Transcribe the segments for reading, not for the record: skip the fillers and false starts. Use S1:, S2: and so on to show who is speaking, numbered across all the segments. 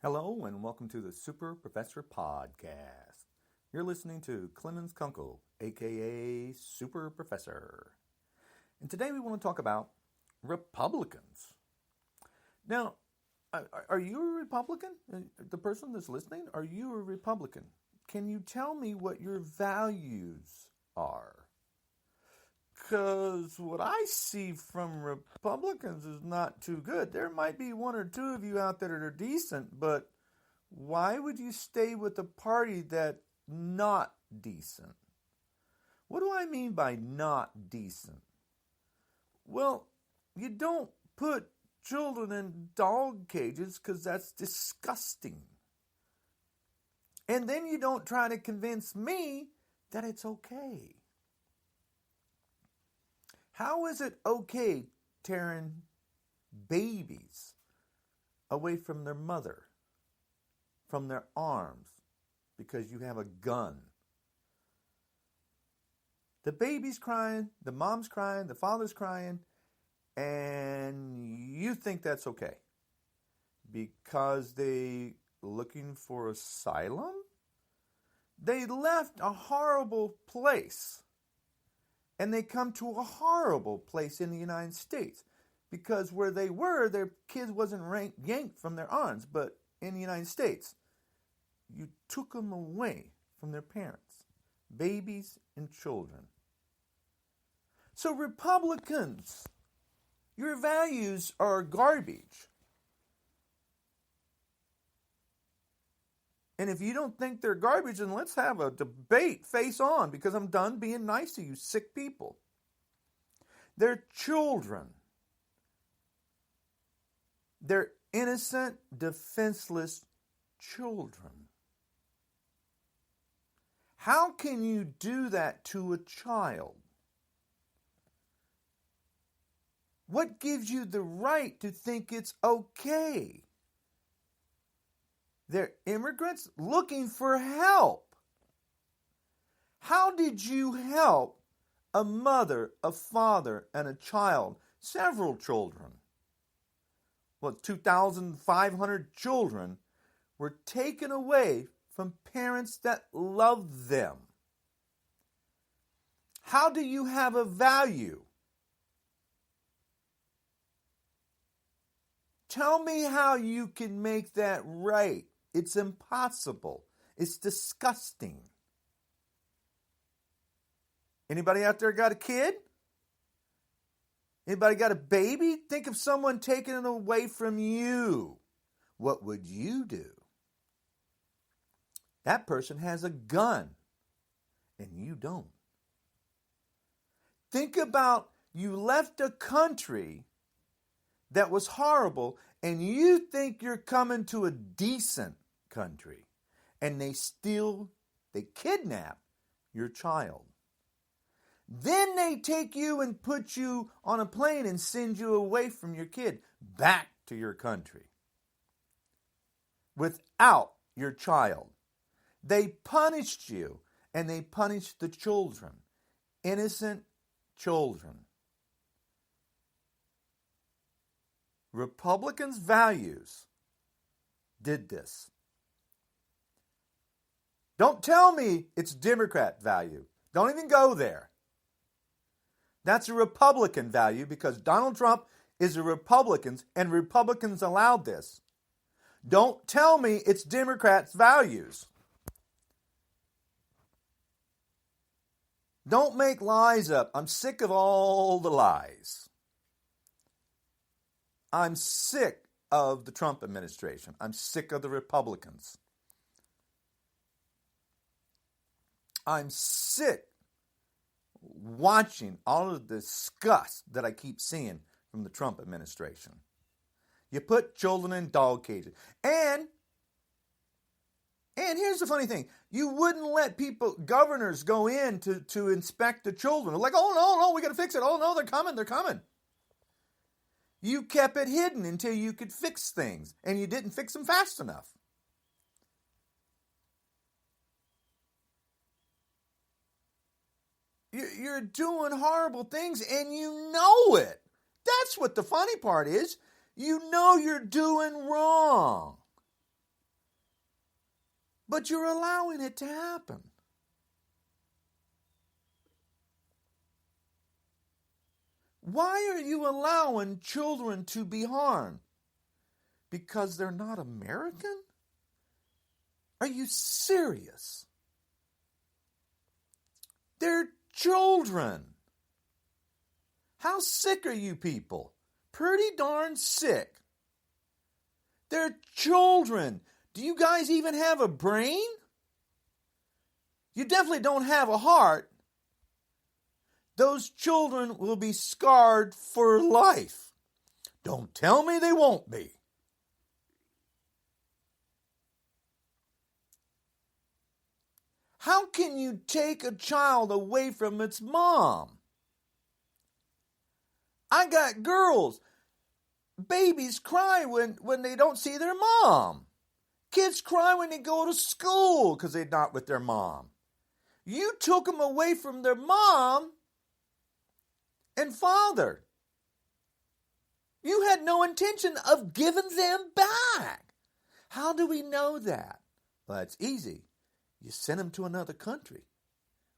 S1: Hello and welcome to the Super Professor Podcast. You're listening to Clemons Kunkel, aka Super Professor. And today we want to talk about Republicans. Now, are you a Republican? The person that's listening, are you a Republican? Can you tell me what your values are? Because what I see from Republicans is not too good. There might be one or two of you out there that are decent, but why would you stay with a party that's not decent? What do I mean by not decent? Well, you don't put children in dog cages because that's disgusting. And then you don't try to convince me that it's okay. How is it okay tearing babies away from their mother, from their arms, because you have a gun? The baby's crying, the mom's crying, the father's crying, and you think that's okay because they looking for asylum? They left a horrible place. And they come to a horrible place in the United States because where they were, their kids wasn't yanked from their arms. But in the United States, you took them away from their parents, babies and children. So Republicans, your values are garbage. And if you don't think they're garbage, then let's have a debate face on, because I'm done being nice to you sick people. They're children. They're innocent, defenseless children. How can you do that to a child? What gives you the right to think it's okay? They're immigrants looking for help. How did you help a mother, a father, and a child, several children? Well, 2,500 children were taken away from parents that loved them. How do you have a value? Tell me how you can make that right. It's impossible. It's disgusting. Anybody out there got a kid? Anybody got a baby? Think of someone taking it away from you. What would you do? That person has a gun, and you don't. Think about you left a country that was horrible, and you think you're coming to a decent country, and they kidnap your child. Then they take you and put you on a plane and send you away from your kid back to your country without your child. They punished you, and they punished the children, innocent children. Republicans' values did this. Don't tell me it's Democrat value. Don't even go there. That's a Republican value because Donald Trump is a Republican and Republicans allowed this. Don't tell me it's Democrats' values. Don't make lies up. I'm sick of all the lies. I'm sick of the Trump administration. I'm sick of the Republicans. I'm sick watching all of the disgust that I keep seeing from the Trump administration. You put children in dog cages. And here's the funny thing. You wouldn't let governors go in to inspect the children. Like, oh, no, we got to fix it. Oh, no, they're coming. You kept it hidden until you could fix things, and you didn't fix them fast enough. You're doing horrible things, and you know it. That's what the funny part is. You know you're doing wrong. But you're allowing it to happen. Why are you allowing children to be harmed? Because they're not American? Are you serious? They're children. How sick are you people? Pretty darn sick. They're children. Do you guys even have a brain? You definitely don't have a heart. Those children will be scarred for life. Don't tell me they won't be. How can you take a child away from its mom? I got girls. Babies cry when they don't see their mom. Kids cry when they go to school because they're not with their mom. You took them away from their mom and father. You had no intention of giving them back. How do we know that? Well, it's easy. You sent them to another country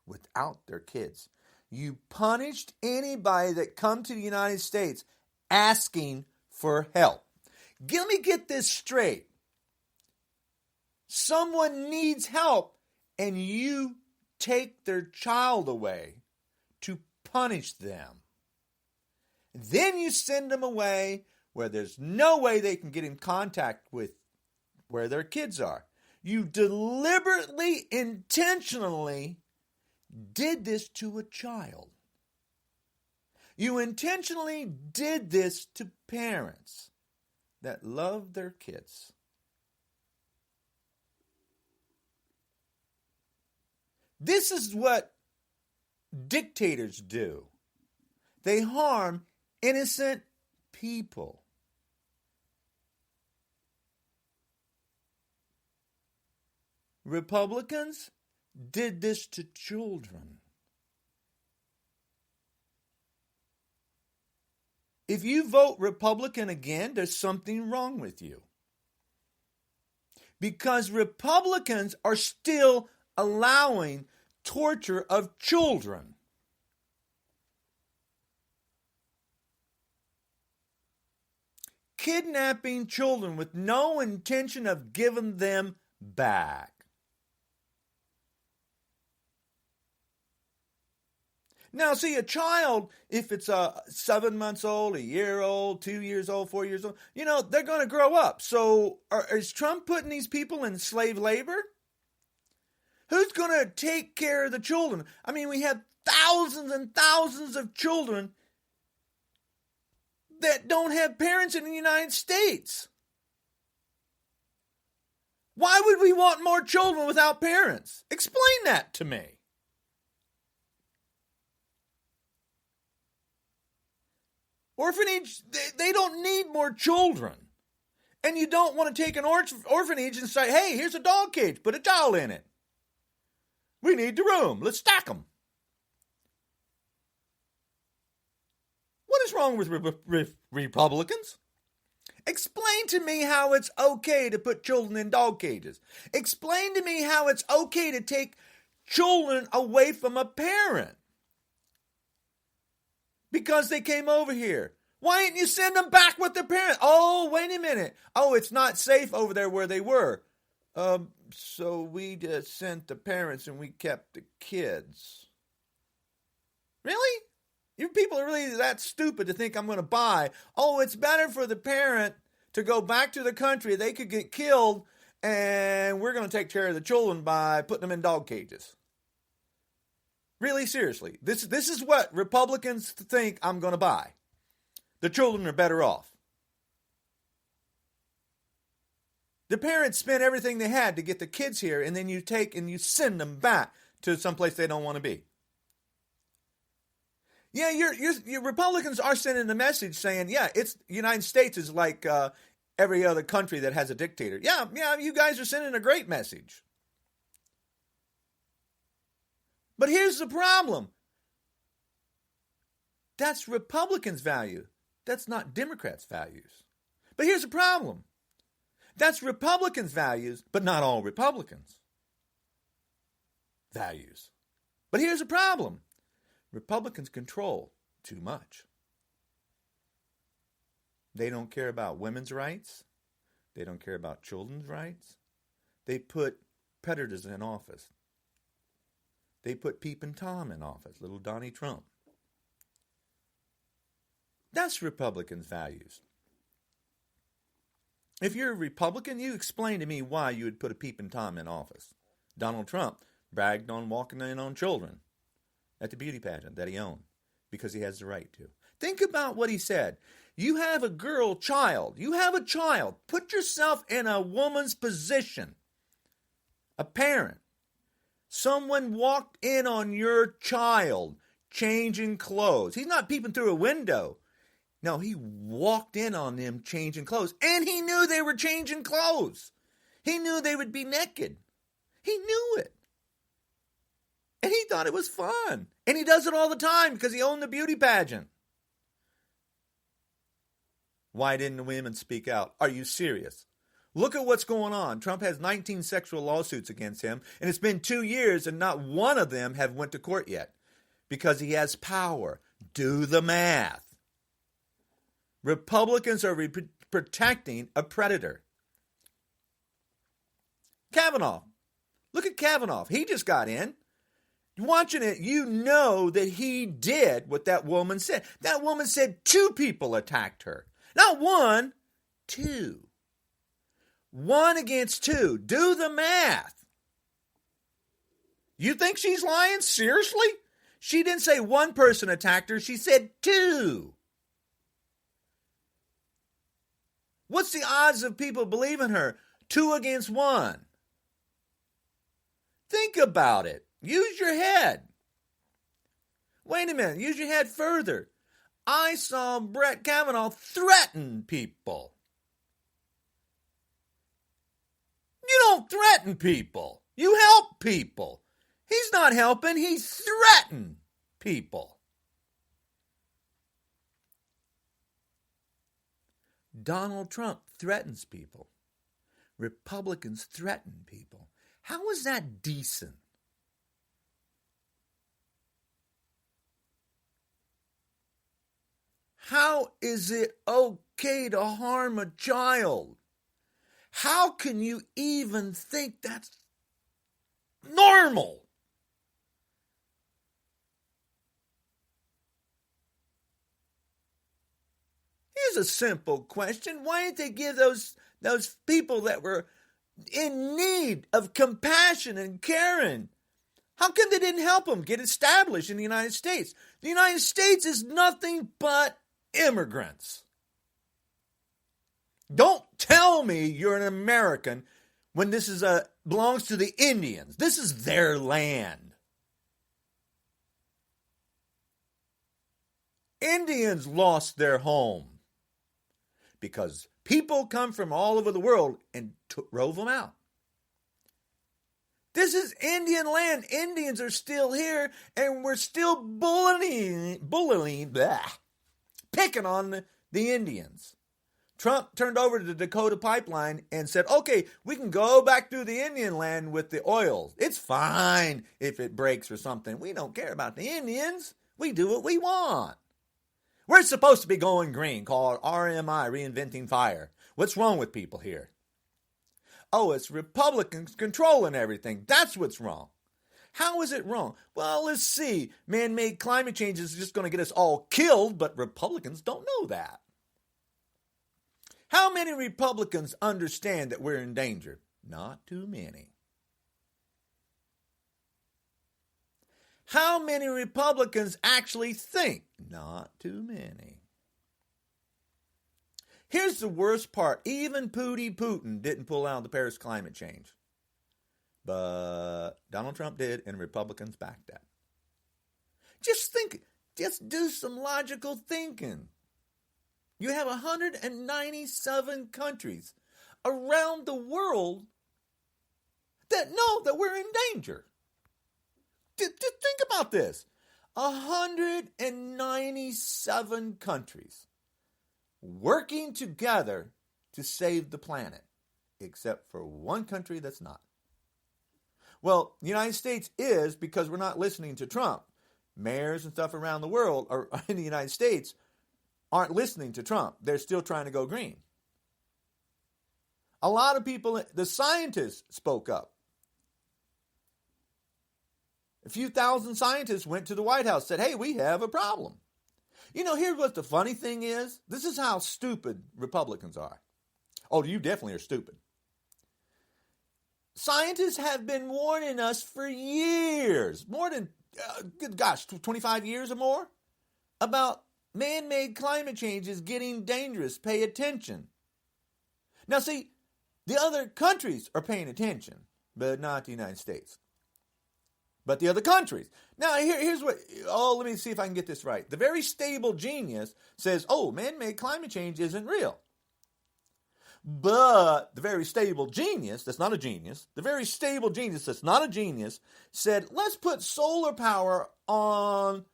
S1: without their kids. You punished anybody that come to the United States asking for help. Let me get this straight. Someone needs help and you take their child away to punish them. Then you send them away where there's no way they can get in contact with where their kids are. You deliberately, intentionally did this to a child. You intentionally did this to parents that love their kids. This is what dictators do. They harm innocent people. Republicans did this to children. If you vote Republican again, there's something wrong with you. Because Republicans are still allowing torture of children. Kidnapping children with no intention of giving them back. Now, see, a child, if it's 7 months old, a year old, 2 years old, 4 years old, they're going to grow up. So is Trump putting these people in slave labor? Who's going to take care of the children? I mean, we have thousands and thousands of children that don't have parents in the United States. Why would we want more children without parents? Explain that to me. Orphanage, they don't need more children. And you don't want to take an orphanage and say, hey, here's a dog cage, put a child in it. We need the room, let's stack them. What is wrong with Republicans? Explain to me how it's okay to put children in dog cages. Explain to me how it's okay to take children away from a parent because they came over here. Why didn't you send them back with their parents? Oh, wait a minute. Oh, it's not safe over there where they were. So we just sent the parents and we kept the kids. Really? You people are really that stupid to think I'm going to buy. Oh, it's better for the parent to go back to the country. They could get killed and we're going to take care of the children by putting them in dog cages. Really, seriously. This is what Republicans think I'm going to buy. The children are better off. The parents spent everything they had to get the kids here, and then you take and you send them back to someplace they don't want to be. Yeah, your Republicans are sending a message saying, yeah, it's United States is like every other country that has a dictator. Yeah, you guys are sending a great message. But here's the problem. That's Republicans' value. That's not Democrats' values. But here's the problem. That's Republicans' values, but not all Republicans. values. But here's the problem. Republicans control too much. They don't care about women's rights. They don't care about children's rights. They put predators in office. They put Peepin' Tom in office, little Donnie Trump. That's Republicans' values. If you're a Republican, you explain to me why you would put a Peepin' Tom in office. Donald Trump bragged on walking in on children at the beauty pageant that he owned because he has the right to. Think about what he said. You have a girl child. You have a child. Put yourself in a woman's position. A parent. Someone walked in on your child changing clothes. He's not peeping through a window. No, he walked in on them changing clothes. And he knew they were changing clothes. He knew they would be naked. He knew it. And he thought it was fun. And he does it all the time because he owned the beauty pageant. Why didn't the women speak out? Are you serious? Look at what's going on. Trump has 19 sexual lawsuits against him, and it's been 2 years, and not one of them have went to court yet because he has power. Do the math. Republicans are protecting a predator. Kavanaugh. Look at Kavanaugh. He just got in. Watching it, you know that he did what that woman said. That woman said 2 people attacked her. Not 1, 2. 1 against 2. Do the math. You think she's lying? Seriously? She didn't say 1 person attacked her. She said 2. What's the odds of people believing her? 2 against 1. Think about it. Use your head. Wait a minute. Use your head further. I saw Brett Kavanaugh threaten people. You don't threaten people. You help people. He's not helping. He's threatening people. Donald Trump threatens people. Republicans threaten people. How is that decent? How is it okay to harm a child? How can you even think that's normal? Here's a simple question. Why didn't they give those people that were in need of compassion and caring? How come they didn't help them get established in the United States? The United States is nothing but immigrants. Don't tell me you're an American when this is belongs to the Indians. This is their land. Indians lost their home because people come from all over the world and drove them out. This is Indian land. Indians are still here, and we're still picking on the Indians. Trump turned over to the Dakota pipeline and said, okay, we can go back through the Indian land with the oil. It's fine if it breaks or something. We don't care about the Indians. We do what we want. We're supposed to be going green, called RMI, Reinventing Fire. What's wrong with people here? Oh, it's Republicans controlling everything. That's what's wrong. How is it wrong? Well, let's see. Man-made climate change is just going to get us all killed, but Republicans don't know that. How many Republicans understand that we're in danger? Not too many. How many Republicans actually think? Not too many. Here's the worst part. Even Putin didn't pull out the Paris climate change. But Donald Trump did, and Republicans backed that. Just think. Just do some logical thinking. You have 197 countries around the world that know that we're in danger. Just think about this. 197 countries working together to save the planet, except for one country that's not. Well, the United States is, because we're not listening to Trump. Mayors and stuff around the world, or in the United States, aren't listening to Trump. They're still trying to go green. A lot of people, the scientists spoke up. A few thousand scientists went to the White House, said, hey, we have a problem. You know, here's what the funny thing is. This is how stupid Republicans are. Oh, you definitely are stupid. Scientists have been warning us for years, more than, 25 years or more, about man-made climate change is getting dangerous. Pay attention. Now, see, the other countries are paying attention, but not the United States. But the other countries. Now, here's what, let me see if I can get this right. The very stable genius says, man-made climate change isn't real. But the very stable genius, that's not a genius, the very stable genius that's not a genius, said, let's put solar power on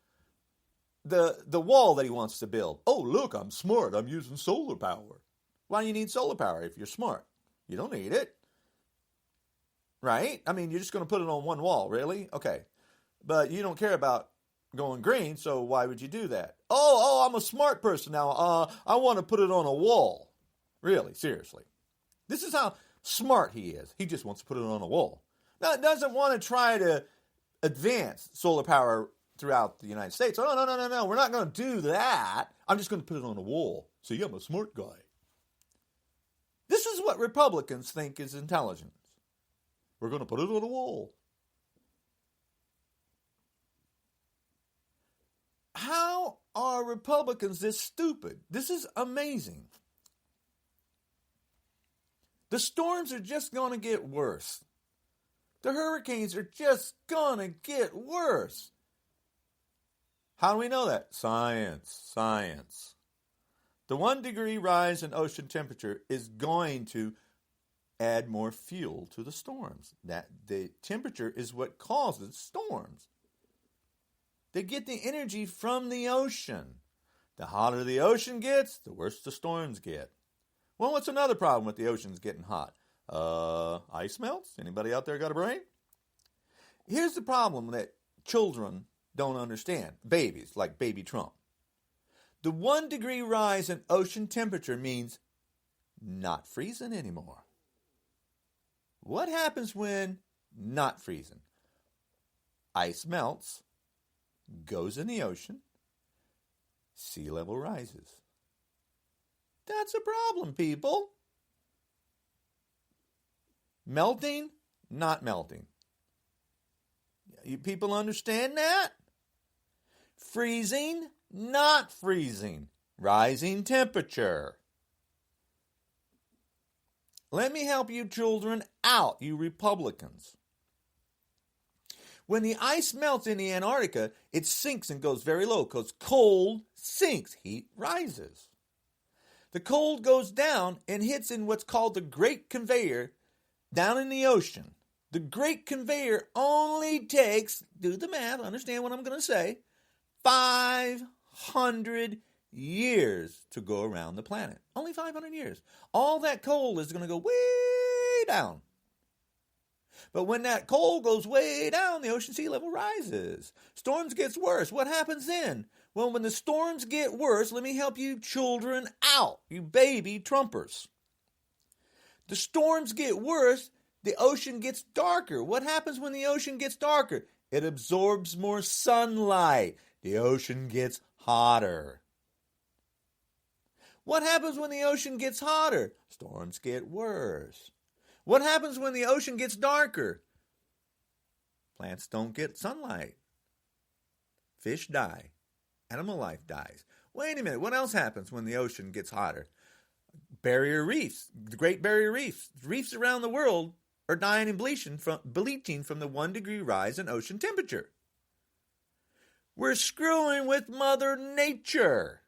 S1: the wall that he wants to build. Oh, look, I'm smart. I'm using solar power. Why do you need solar power if you're smart? You don't need it. Right? I mean, you're just going to put it on one wall, really? Okay. But you don't care about going green, so why would you do that? Oh, I'm a smart person now. I want to put it on a wall. Really, seriously. This is how smart he is. He just wants to put it on a wall. Now, doesn't want to try to advance solar power throughout the United States. Oh, no. We're not going to do that. I'm just going to put it on a wall. See, I'm a smart guy. This is what Republicans think is intelligence. We're going to put it on a wall. How are Republicans this stupid? This is amazing. The storms are just going to get worse. The hurricanes are just going to get worse. How do we know that? Science. The 1 degree rise in ocean temperature is going to add more fuel to the storms. That the temperature is what causes storms. They get the energy from the ocean. The hotter the ocean gets, the worse the storms get. Well, what's another problem with the oceans getting hot? Ice melts? Anybody out there got a brain? Here's the problem that children don't understand. Babies, like baby Trump. The 1 degree rise in ocean temperature means not freezing anymore. What happens when not freezing? Ice melts, goes in the ocean, sea level rises. That's a problem, people. Melting, not melting. You people understand that? Freezing, not freezing. Rising temperature. Let me help you children out, you Republicans. When the ice melts in the Antarctica, it sinks and goes very low because cold sinks, heat rises. The cold goes down and hits in what's called the Great Conveyor down in the ocean. The Great Conveyor only takes, do the math, understand what I'm going to say, 500 years to go around the planet. Only 500 years. All that cold is going to go way down. But when that cold goes way down, the ocean sea level rises. Storms gets worse. What happens then? Well, when the storms get worse, let me help you children out, you baby Trumpers. The storms get worse, the ocean gets darker. What happens when the ocean gets darker? It absorbs more sunlight. The ocean gets hotter. What happens when the ocean gets hotter? Storms get worse. What happens when the ocean gets darker? Plants don't get sunlight. Fish die. Animal life dies. Wait a minute, what else happens when the ocean gets hotter? Barrier reefs, the Great Barrier Reefs. Reefs around the world are dying and bleaching from the 1 degree rise in ocean temperature. We're screwing with Mother Nature.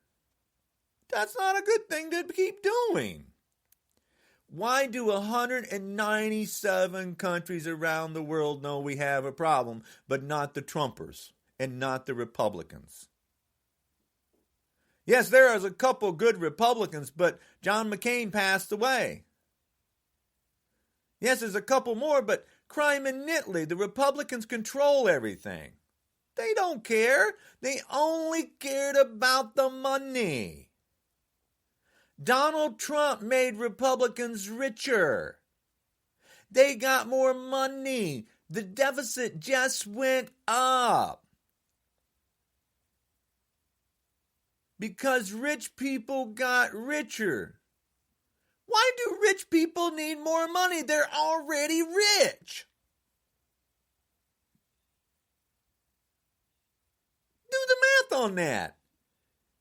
S1: That's not a good thing to keep doing. Why do 197 countries around the world know we have a problem, but not the Trumpers and not the Republicans? Yes, there is a couple good Republicans, but John McCain passed away. Yes, there's a couple more, but crime in Italy, the Republicans control everything. They don't care. They only cared about the money. Donald Trump made Republicans richer. They got more money. The deficit just went up. Because rich people got richer. Why do rich people need more money? They're already rich. Do the math on that.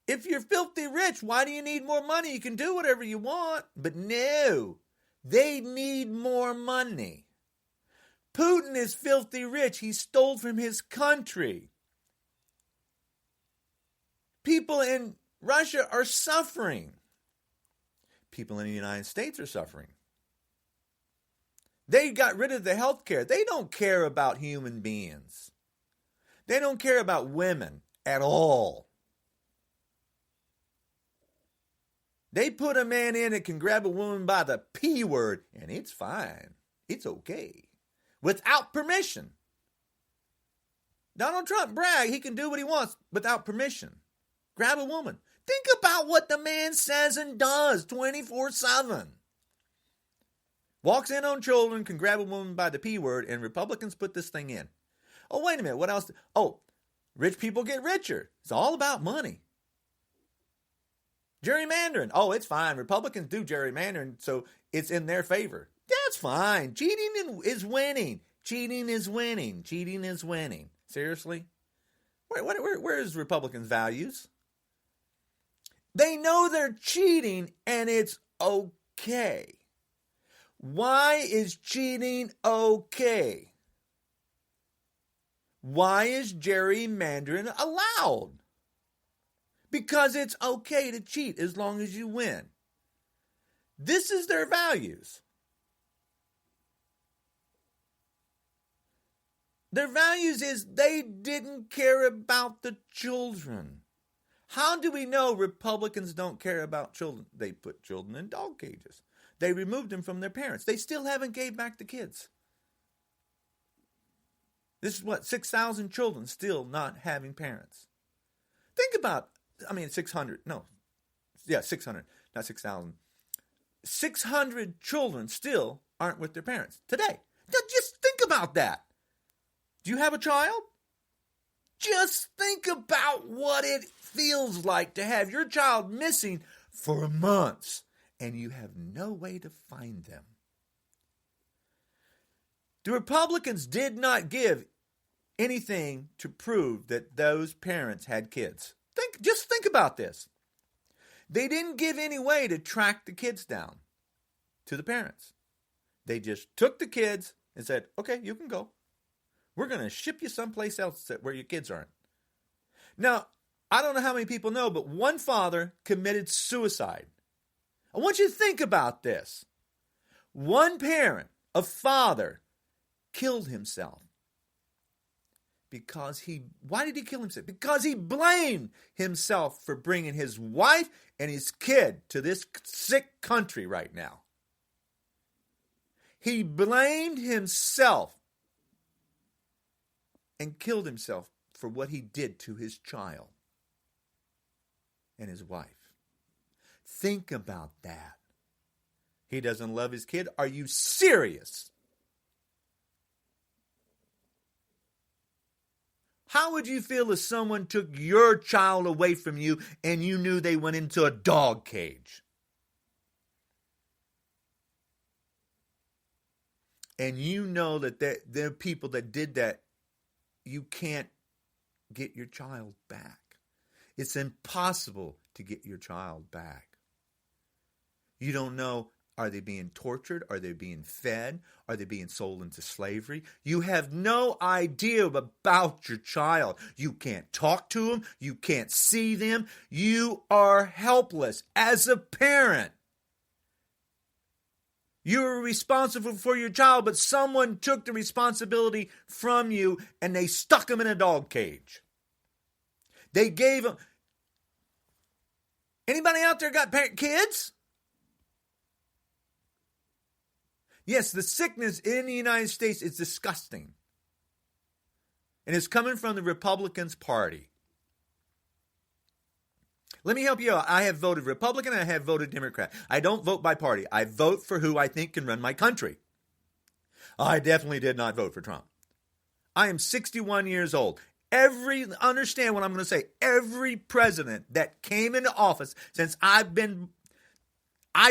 S1: If you're filthy rich, why do you need more money? You can do whatever you want. But no, they need more money. Putin is filthy rich. He stole from his country. People in Russia are suffering. People in the United States are suffering. They got rid of the health care. They don't care about human beings. They don't care about women at all. They put a man in that can grab a woman by the P word, and it's fine. It's okay. Without permission. Donald Trump bragged he can do what he wants without permission. Grab a woman. Think about what the man says and does 24/7. Walks in on children, can grab a woman by the P word, and Republicans put this thing in. Oh, wait a minute. What else? Oh, rich people get richer. It's all about money. Gerrymandering. Oh, it's fine. Republicans do gerrymandering, so it's in their favor. That's fine. Cheating is winning. Cheating is winning. Cheating is winning. Seriously? Where is Republicans' values? They know they're cheating and it's okay. Why is cheating okay? Why is gerrymandering allowed? Because it's okay to cheat as long as you win. This is their values. Their values is they didn't care about the children. How do we know Republicans don't care about children? They put children in dog cages. They removed them from their parents. They still haven't gave back the kids. This is 6,000 children still not having parents. Think about, 600, no. Yeah, 600, not 6,000. 600 children still aren't with their parents today. Just think about that. Do you have a child? Just think about what it feels like to have your child missing for months and you have no way to find them. The Republicans did not give anything to prove that those parents had kids. Just think about this. They didn't give any way to track the kids down to the parents. They just took the kids and said, okay, you can go. We're going to ship you someplace else where your kids aren't. Now, I don't know how many people know, but one father committed suicide. I want you to think about this. One parent, a father, killed himself. Why did he kill himself? Because he blamed himself for bringing his wife and his kid to this sick country right now. He blamed himself and killed himself for what he did to his child and his wife. Think about that. He doesn't love his kid. Are you serious? How would you feel if someone took your child away from you and you knew they went into a dog cage? And you know that there are people that did that. You can't get your child back. It's impossible to get your child back. You don't know, are they being tortured? Are they being fed? Are they being sold into slavery? You have no idea about your child. You can't talk to them. You can't see them. You are helpless as a parent. You're responsible for your child, but someone took the responsibility from you and they stuck him in a dog cage. They gave him... Anybody out there got kids? Yes, the sickness in the United States is disgusting. And it's coming from the Republicans Party. Let me help you out. I have voted Republican and I have voted Democrat. I don't vote by party. I vote for who I think can run my country. I definitely did not vote for Trump. I am 61 years old. Understand what I'm going to say. Every president that came into office since I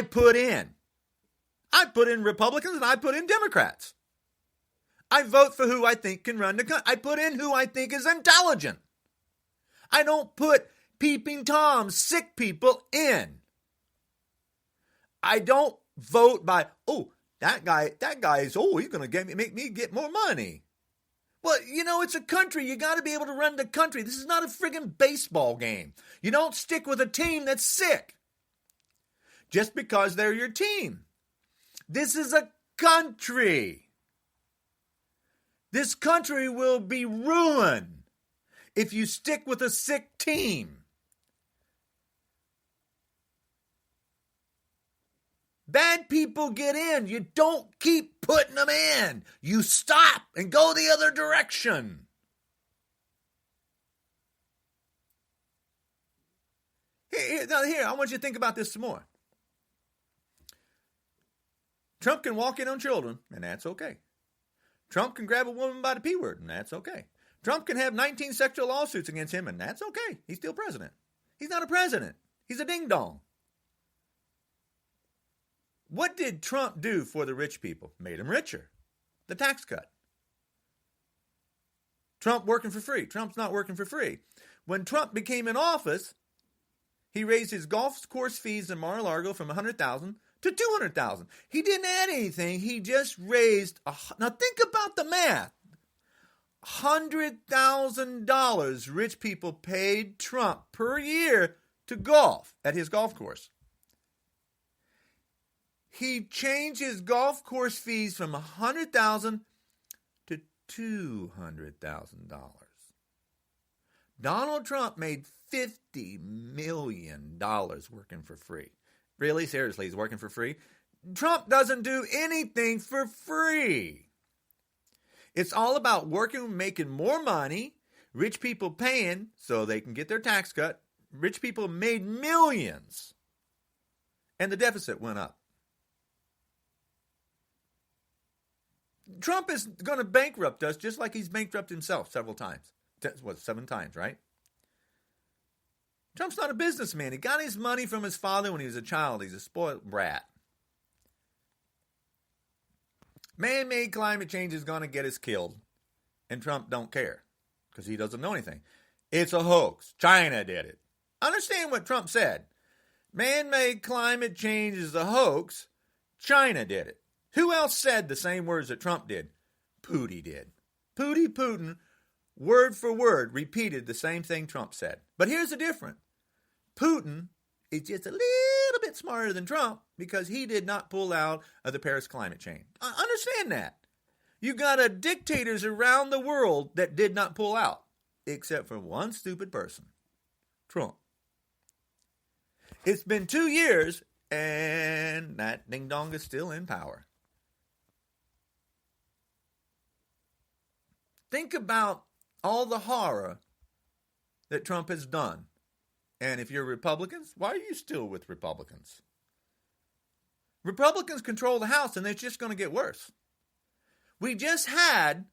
S1: put in Republicans and I put in Democrats. I vote for who I think can run the country. I put in who I think is intelligent. I don't put peeping Toms, sick people in. I don't vote by, that guy is, he's going to make me get more money. Well, it's a country. You got to be able to run the country. This is not a friggin' baseball game. You don't stick with a team that's sick just because they're your team. This is a country. This country will be ruined if you stick with a sick team. Bad people get in. You don't keep putting them in. You stop and go the other direction. Here, I want you to think about this some more. Trump can walk in on children, and that's okay. Trump can grab a woman by the P word, and that's okay. Trump can have 19 sexual lawsuits against him, and that's okay. He's still president. He's not a president. He's a ding-dong. What did Trump do for the rich people? Made them richer. The tax cut. Trump working for free. Trump's not working for free. When Trump became in office, he raised his golf course fees in Mar-a-Lago from $100,000 to $200,000. He didn't add anything. He just raised. Now think about the math. $100,000 rich people paid Trump per year to golf at his golf course. He changed his golf course fees from $100,000 to $200,000. Donald Trump made $50 million working for free. Really? Seriously, he's working for free? Trump doesn't do anything for free. It's all about working, making more money, rich people paying so they can get their tax cut. Rich people made millions, and the deficit went up. Trump is going to bankrupt us just like he's bankrupted himself several times. 7 times, right? Trump's not a businessman. He got his money from his father when he was a child. He's a spoiled brat. Man-made climate change is going to get us killed. And Trump don't care because he doesn't know anything. It's a hoax. China did it. Understand what Trump said. Man-made climate change is a hoax. China did it. Who else said the same words that Trump did? Putin did. Putin, word for word, repeated the same thing Trump said. But here's the difference. Putin is just a little bit smarter than Trump because he did not pull out of the Paris climate change. Understand that. You got dictators around the world that did not pull out, except for one stupid person, Trump. It's been 2 years, and that ding-dong is still in power. Think about all the horror that Trump has done. And if you're Republicans, why are you still with Republicans? Republicans control the House, and it's just going to get worse. We just had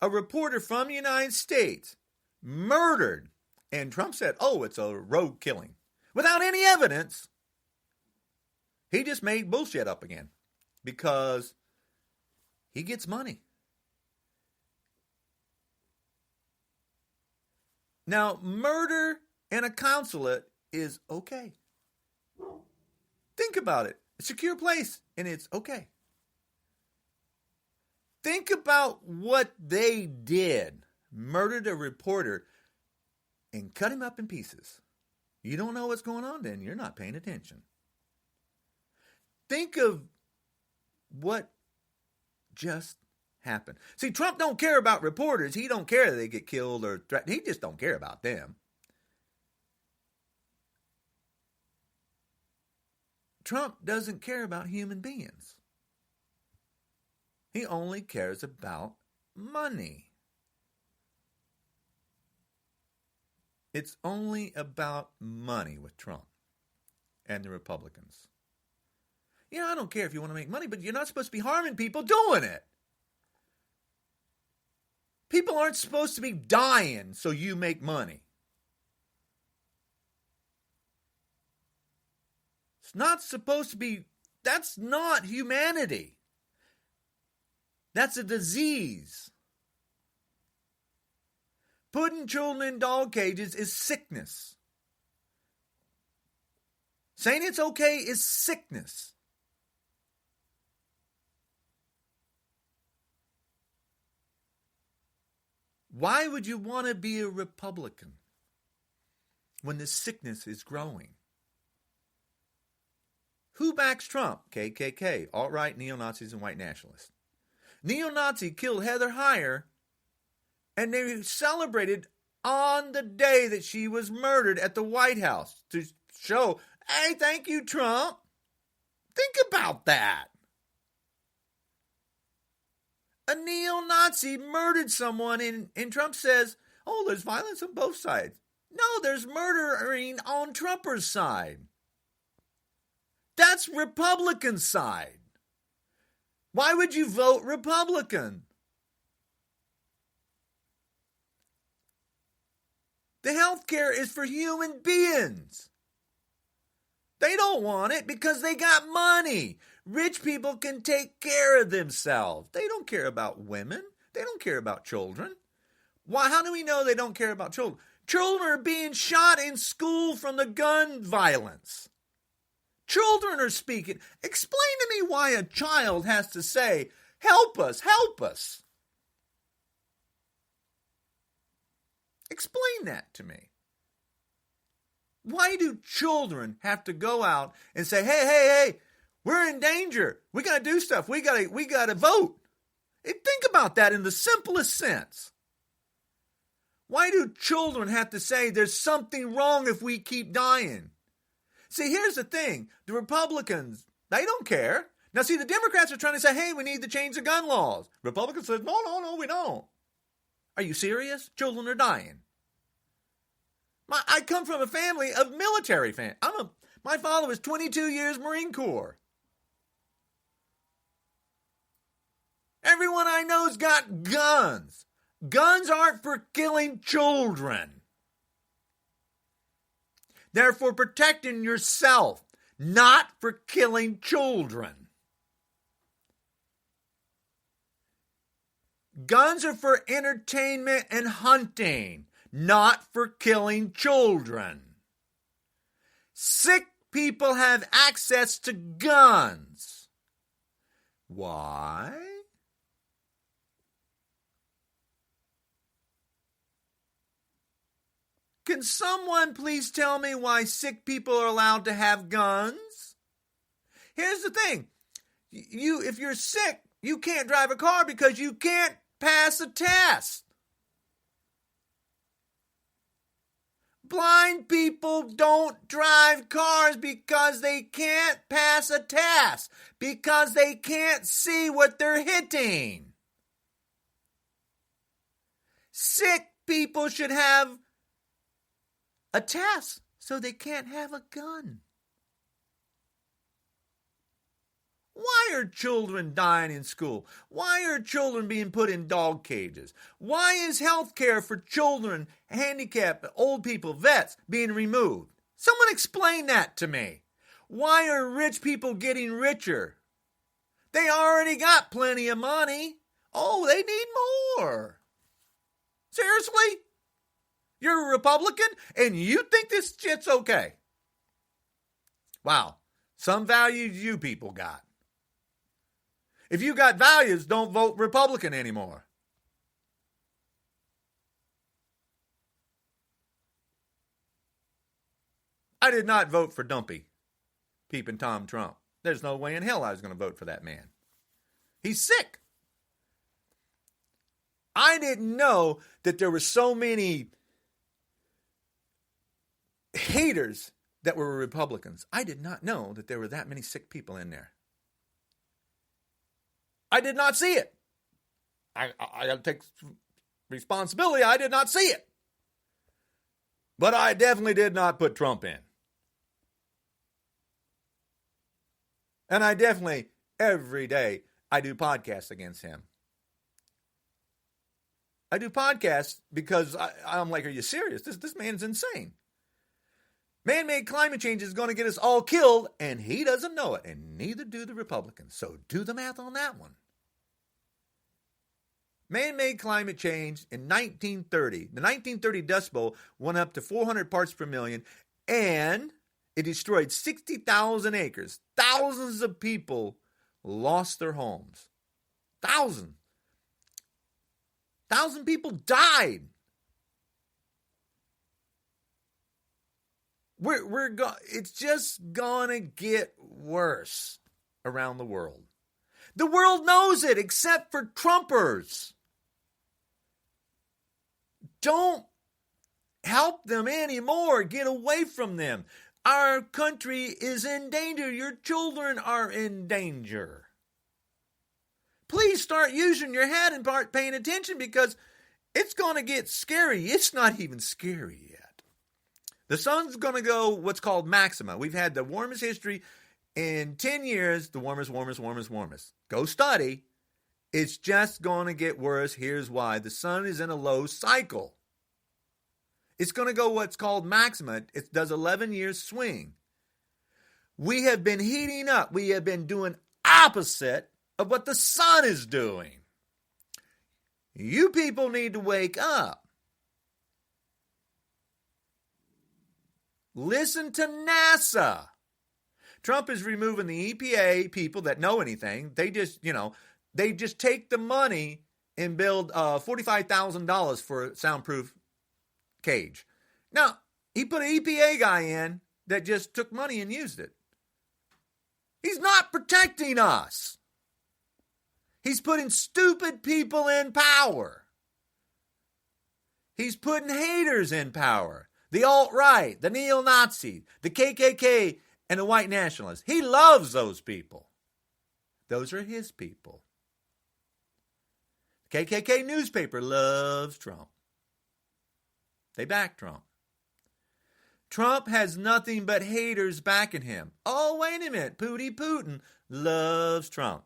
S1: a reporter from the United States murdered, and Trump said, it's a rogue killing. Without any evidence. He just made bullshit up again because he gets money. Now, murder in a consulate is okay. Think about it. A secure place, and it's okay. Think about what they did. Murdered a reporter and cut him up in pieces. You don't know what's going on then. You're not paying attention. Think of what just happened. See, Trump don't care about reporters. He don't care that they get killed or threatened. He just don't care about them. Trump doesn't care about human beings. He only cares about money. It's only about money with Trump and the Republicans. I don't care if you want to make money, but you're not supposed to be harming people doing it. People aren't supposed to be dying so you make money. It's not supposed to be, that's not humanity. That's a disease. Putting children in dog cages is sickness. Saying it's okay is sickness. Why would you want to be a Republican when the sickness is growing? Who backs Trump? KKK, alt-right, neo-Nazis, and white nationalists. Neo-Nazi killed Heather Heyer, and they celebrated on the day that she was murdered at the White House to show, hey, thank you, Trump. Think about that. A neo-Nazi murdered someone, and Trump says, oh, there's violence on both sides. No, there's murdering on Trumpers' side. That's Republican side. Why would you vote Republican? The health care is for human beings. They don't want it because they got money. Rich people can take care of themselves. They don't care about women. They don't care about children. Why? How do we know they don't care about children? Children are being shot in school from the gun violence. Children are speaking. Explain to me why a child has to say, help us, help us. Explain that to me. Why do children have to go out and say, hey, we're in danger. We got to do stuff. We got to vote. And think about that in the simplest sense. Why do children have to say there's something wrong if we keep dying? See, here's the thing. The Republicans, they don't care. Now, see, the Democrats are trying to say, hey, we need to change the gun laws. Republicans said, no, we don't. Are you serious? Children are dying. I come from a family of military fans. My father was 22 years Marine Corps. Everyone I know's got guns. Guns aren't for killing children. They're for protecting yourself, not for killing children. Guns are for entertainment and hunting, not for killing children. Sick people have access to guns. Why? Can someone please tell me why sick people are allowed to have guns? Here's the thing. If you're sick, you can't drive a car because you can't pass a test. Blind people don't drive cars because they can't pass a test, because they can't see what they're hitting. Sick people should have a test so they can't have a gun. Why are children dying in school? Why are children being put in dog cages? Why is health care for children, handicapped, old people, vets being removed? Someone explain that to me. Why are rich people getting richer? They already got plenty of money. Oh, they need more. Seriously? You're a Republican and you think this shit's okay? Wow. Some values you people got. If you got values, don't vote Republican anymore. I did not vote for Dumpy, Peeping Tom Trump. There's no way in hell I was going to vote for that man. He's sick. I didn't know that there were so many haters that were Republicans. I did not know that there were that many sick people in there. I did not see it. I got to take responsibility. I did not see it. But I definitely did not put Trump in. And I definitely, every day, I do podcasts against him. I do podcasts because I'm like, are you serious? This man's insane. Man-made climate change is going to get us all killed, and he doesn't know it, and neither do the Republicans. So do the math on that one. Man-made climate change in 1930. The 1930 Dust Bowl went up to 400 parts per million, and it destroyed 60,000 acres. Thousands of people lost their homes. Thousands. 1,000 people died. It's just gonna get worse around the world. The world knows it, except for Trumpers. Don't help them anymore. Get away from them. Our country is in danger. Your children are in danger. Please start using your head and start paying attention, because it's going to get scary. It's not even scary yet. The sun's going to go what's called maxima. We've had the warmest history in 10 years, the warmest. Go study. It's just going to get worse. Here's why. The sun is in a low cycle. It's going to go what's called maxima. It does 11 years swing. We have been heating up. We have been doing opposite of what the sun is doing. You people need to wake up. Listen to NASA. Trump is removing the EPA people that know anything. They just take the money and build $45,000 for a soundproof cage. Now, he put an EPA guy in that just took money and used it. He's not protecting us. He's putting stupid people in power. He's putting haters in power. The alt-right, the neo-Nazis, the KKK, and the white nationalists. He loves those people. Those are his people. The KKK newspaper loves Trump. They back Trump. Trump has nothing but haters backing him. Oh, wait a minute. Putin loves Trump.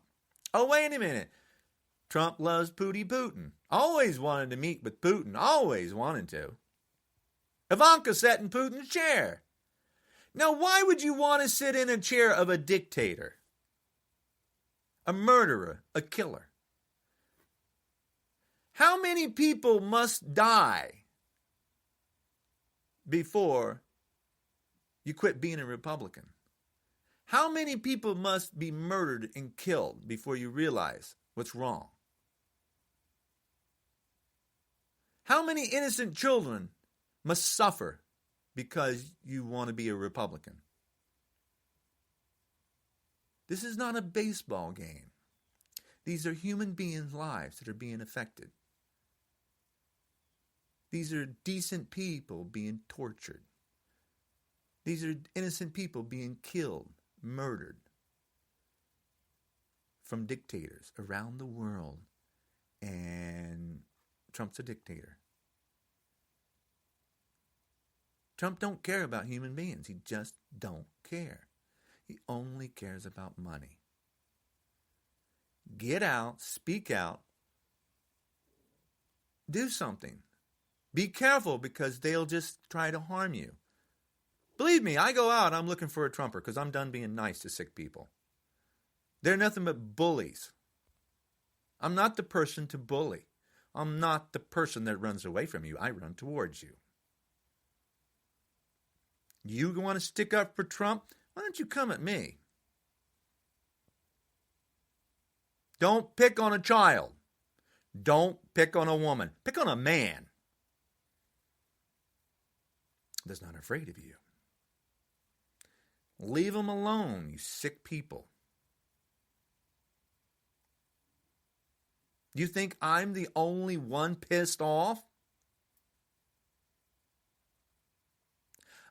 S1: Oh, wait a minute. Trump loves Putin. Always wanted to meet with Putin. Always wanted to. Ivanka sat in Putin's chair. Now, why would you want to sit in a chair of a dictator? A murderer, a killer? How many people must die before you quit being a Republican? How many people must be murdered and killed before you realize what's wrong? How many innocent children must suffer because you want to be a Republican? This is not a baseball game. These are human beings' lives that are being affected. These are decent people being tortured. These are innocent people being killed, murdered from dictators around the world. And Trump's a dictator. Trump don't care about human beings. He just don't care. He only cares about money. Get out, speak out, do something. Be careful, because they'll just try to harm you. Believe me, I go out, I'm looking for a Trumper because I'm done being nice to sick people. They're nothing but bullies. I'm not the person to bully. I'm not the person that runs away from you. I run towards you. You want to stick up for Trump? Why don't you come at me? Don't pick on a child. Don't pick on a woman. Pick on a man that's not afraid of you. Leave them alone, you sick people. You think I'm the only one pissed off?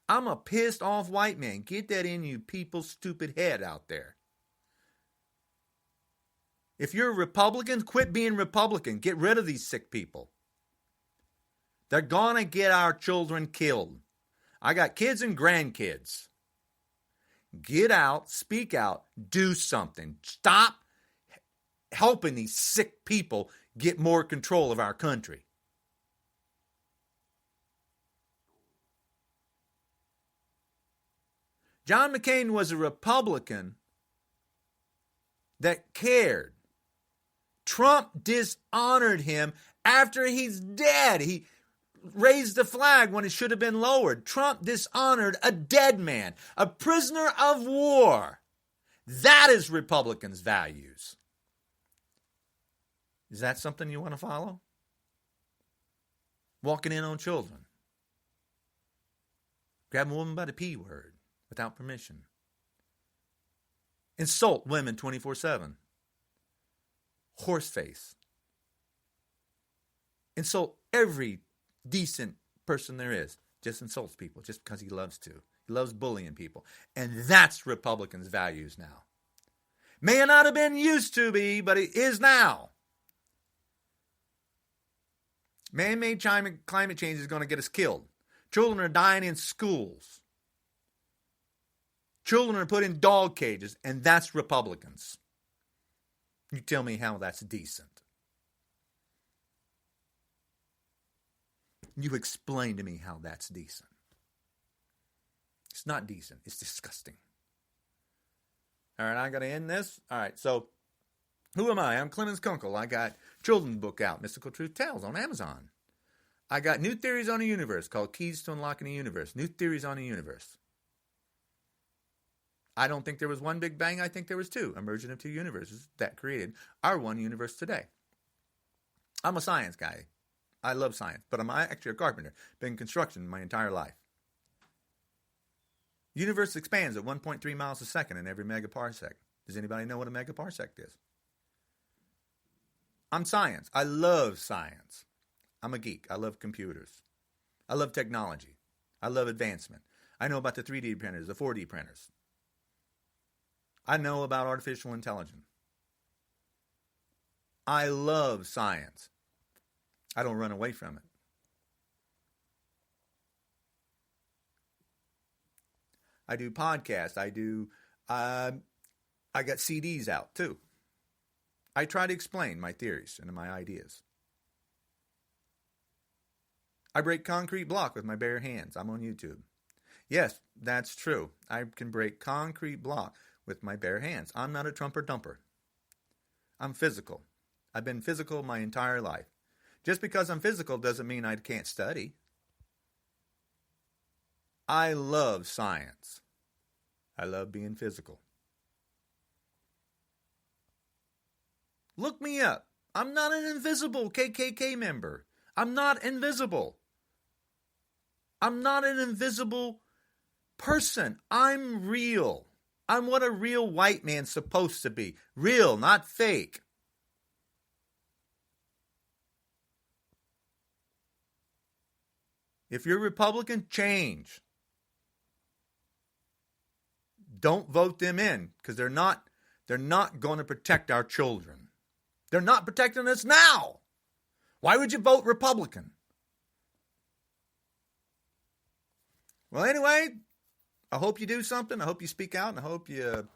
S1: I'm a pissed off white man. Get that in you people's stupid head out there. If you're a Republican, quit being Republican. Get rid of these sick people. They're going to get our children killed. I got kids and grandkids. Get out, speak out, do something. Stop helping these sick people get more control of our country. John McCain was a Republican that cared. Trump dishonored him after he's dead. He raised the flag when it should have been lowered. Trump dishonored a dead man, a prisoner of war. That is Republicans' values. Is that something you want to follow? Walking in on children. Grab a woman by the P word without permission. Insult women 24/7. Horseface. Insult every decent person there is. Just insults people just because he loves to. He loves bullying people. And that's Republicans' values now. May not have been used to be, but it is now. Man-made climate change is going to get us killed. Children are dying in schools. Children are put in dog cages, and that's Republicans. You tell me how that's decent. You explain to me how that's decent. It's not decent. It's disgusting. All right, I got to end this. All right, so who am I? I'm Clemons Kunkel. I got children's book out, Mystical Truth Tales, on Amazon. I got New Theories on the Universe called Keys to Unlocking the Universe. New Theories on the Universe. I don't think there was one Big Bang. I think there was two. Emergence of two universes that created our one universe today. I'm a science guy. I love science, but I'm actually a carpenter. Been in construction my entire life. Universe expands at 1.3 miles a second in every megaparsec. Does anybody know what a megaparsec is? I'm science. I love science. I'm a geek. I love computers. I love technology. I love advancement. I know about the 3D printers, the 4D printers. I know about artificial intelligence. I love science. I don't run away from it. I do podcasts. I got CDs out too. I try to explain my theories and my ideas. I break concrete block with my bare hands. I'm on YouTube. Yes, that's true. I can break concrete block with my bare hands. I'm not a trumper dumper. I'm physical. I've been physical my entire life. Just because I'm physical doesn't mean I can't study. I love science. I love being physical. Look me up. I'm not an invisible KKK member. I'm not invisible. I'm not an invisible person. I'm real. I'm what a real white man's supposed to be. Real, not fake. If you're Republican, change. Don't vote them in because they're not going to protect our children. They're not protecting us now. Why would you vote Republican? Well, anyway, I hope you do something. I hope you speak out, and I hope you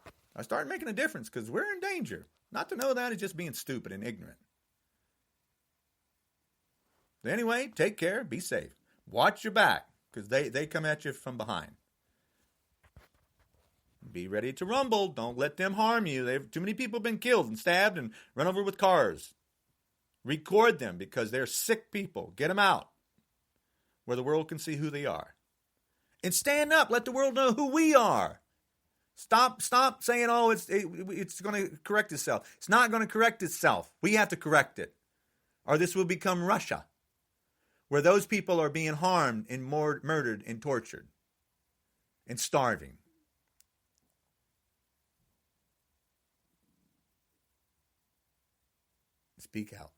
S1: start making a difference because we're in danger. Not to know that is just being stupid and ignorant. But anyway, take care. Be safe. Watch your back because they come at you from behind. Be ready to rumble. Don't let them harm you. Too many people have been killed and stabbed and run over with cars. Record them because they're sick people. Get them out where the world can see who they are. And stand up. Let the world know who we are. Stop saying, oh, it's going to correct itself. It's not going to correct itself. We have to correct it. Or this will become Russia, where those people are being harmed and murdered and tortured and starving. Speak out.